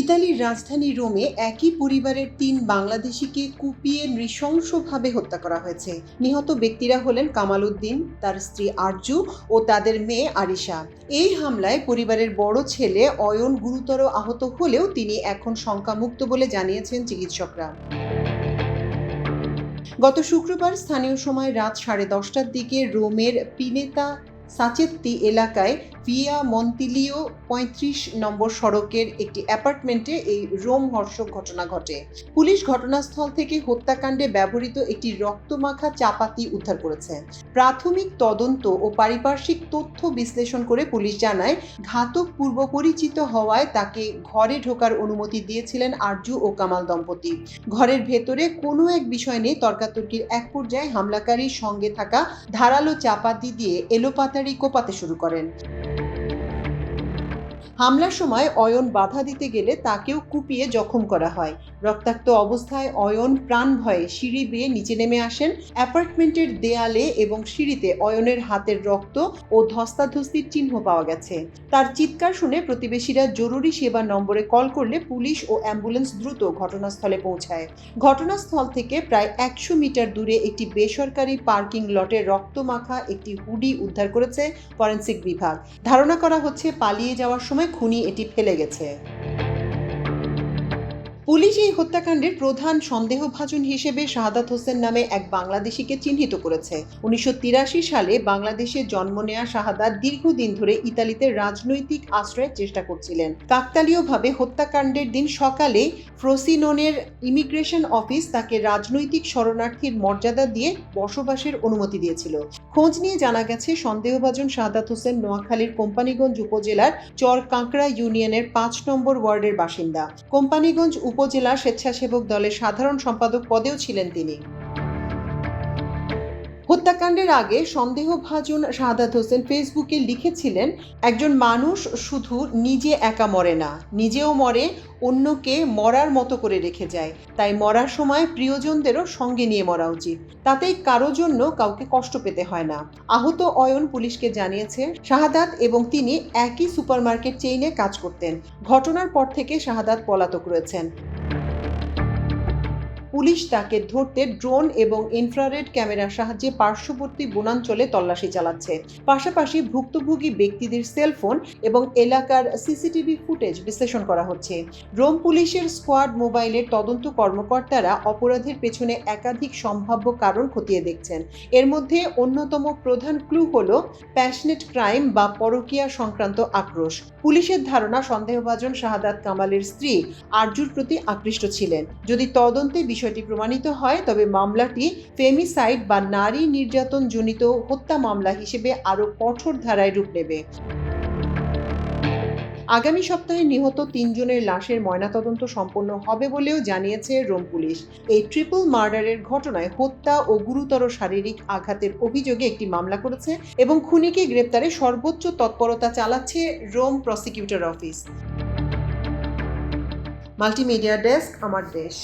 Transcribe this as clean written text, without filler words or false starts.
ইতালির রাজধানী রোমে একই পরিবারের ৩ বাংলাদেশিকে কুপিয়ে নৃশংসভাবে হত্যা করা হয়েছে। নিহত ব্যক্তিরা হলেন কামাল উদ্দিন, তার স্ত্রী আরজু ও তাদের মেয়ে আরিশা। এই হামলায় পরিবারের বড় ছেলে অয়ন গুরুতর আহত হলেও তিনি এখন শঙ্কামুক্ত বলে জানিয়েছেন চিকিৎসকরা। গত শুক্রবার স্থানীয় সময় রাত 10:30টার দিকে রোমের পিনেতা সাচেত্তি এলাকায় ভিয়া মন্তিলিও ৩৫ নম্বর সড়কের একটি অ্যাপার্টমেন্টে এই রোমহর্ষক ঘটনা ঘটে। পুলিশ ঘটনাস্থল থেকে হত্যাকাণ্ডে ব্যবহৃত একটি রক্তমাখা চাপাতি উদ্ধার করেছে। প্রাথমিক তদন্ত ও পারিপার্শ্বিক তথ্য বিশ্লেষণ করে পুলিশ জানায়, ঘাতক পূর্ব পরিচিত হওয়ায় তাকে ঘরে ঢোকার অনুমতি দিয়েছিলেন আরজু ও কামাল দম্পতি। ঘরের ভেতরে কোনো এক বিষয় নিয়ে তর্কাতর্কির এক পর্যায়ে হামলাকারীর সঙ্গে থাকা ধারালো চাপাতি দিয়ে এলোপাতাড়ি কোপাতে শুরু করেন। হামলার সময় অয়ন বাধা দিতে গেলে তাকেও কুপিয়ে জখম করা হয়। রক্তাক্ত অবস্থায় অয়ন প্রাণ ভয়ে সিঁড়ি বেয়ে নিচে নেমে আসেন। অ্যাপার্টমেন্টের দেয়ালে এবং সিঁড়িতে অয়নের হাতের রক্ত ও ধস্তাধস্তির চিহ্ন পাওয়া গেছে। তার চিৎকার শুনে প্রতিবেশীরা জরুরি সেবা নম্বরে কল করলে পুলিশ ও অ্যাম্বুলেন্স দ্রুত ঘটনাস্থলে পৌঁছায়। ঘটনাস্থল থেকে প্রায় ১০০ মিটার দূরে একটি বেসরকারি পার্কিং লটে রক্তমাখা একটি হুডি উদ্ধার করেছে ফরেনসিক বিভাগ। ধারণা করা হচ্ছে পালিয়ে যাওয়ার সময় খুনি এটি ফেলে গেছে। পুলিশ এই হত্যাকাণ্ডের প্রধান সন্দেহভাজন হিসেবে শাহাদাত হোসেন নামে এক বাংলাদেশিকে চিহ্নিত করেছে। ১৯৮৩ সালে বাংলাদেশে জন্ম নেয়া শাহাদাত দীর্ঘদিন ধরে ইতালিতে রাজনৈতিক আশ্রয়ের চেষ্টা করছিলেন। কাকতালীয়ভাবে হত্যাকাণ্ডের দিন সকালে ফ্রোসিনোনের ইমিগ্রেশন অফিস তাকে রাজনৈতিক শরণার্থীর মর্যাদা দিয়ে বসবাসের অনুমতি দিয়েছিল। খোঁজ নিয়ে জানা গেছে, সন্দেহভাজন শাহাদাত হোসেন নোয়াখালীর কোম্পানীগঞ্জ উপজেলার চর কাঁকড়া ইউনিয়নের ৫ নম্বর ওয়ার্ডের বাসিন্দা। কোম্পানীগঞ্জ উপজেলা স্বেচ্ছাসেবক দলের সাধারণ সম্পাদক পদেও ছিলেন তিনি। হত্যাকাণ্ডের আগে সন্দেহভাজন শাহাদাত হোসেন ফেসবুকে লিখেছিলেন, একজন মানুষ শুধু নিজে একা মরে না, নিজেও মরে, অন্যকে মরার মতো করে রেখে যায়। তাই মরার সময় প্রিয়জনদেরও সঙ্গে নিয়ে মরা উচিত। তাতেই কারো জন্য কাউকে কষ্ট পেতে হয় না। আহত অয়ন পুলিশকে জানিয়েছে, শাহাদাত এবং তিনি একই সুপারমার্কেট চেইনে কাজ করতেন। ঘটনার পর থেকে শাহাদাত পলাতক রয়েছেন। পুলিশ তাকে ধরতে ড্রোন এবং ইনফ্রারেড ক্যামেরার সাহায্যে পার্শ্ববর্তী বনাঞ্চলে তল্লাশি চালাচ্ছে। পাশাপাশি ভুক্তভোগী ব্যক্তিদের সেলফোন এবং এলাকার সিসিটিভি ফুটেজ বিশ্লেষণ করা হচ্ছে। রোম পুলিশের স্কোয়াড মোবাইলের তদন্ত কর্মকর্তারা অপরাধের পেছনে একাধিক সম্ভাব্য কারণ খতিয়ে দেখছেন। এর মধ্যে অন্যতম প্রধান ক্লু হল প্যাশনেট ক্রাইম বা পরকীয়া সংক্রান্ত আক্রোশ। পুলিশের ধারণা, সন্দেহভাজন শাহাদাত কামালের স্ত্রী আরজুর প্রতি আকৃষ্ট ছিলেন। যদি তদন্তে বিষয়টি প্রমাণিত হয়, তবে মামলাটি ফেমিসাইড বা নারী নির্যাতন জনিত হত্যা মামলা হিসেবে আরও কঠোর ধারায় রূপ নেবে। আগামী সপ্তাহে নিহত ৩ জনের লাশের ময়নাতদন্ত সম্পন্ন হবে বলেও জানিয়েছে রোম পুলিশ। এই ট্রিপল মার্ডারের ঘটনায় হত্যা ও গুরুতর শারীরিক আঘাতের অভিযোগে একটি মামলা করেছে এবং খুনিকে গ্রেপ্তারে সর্বোচ্চ তৎপরতা চালাচ্ছে Rome prosecutor office. Multimedia desk, Amar দেশ।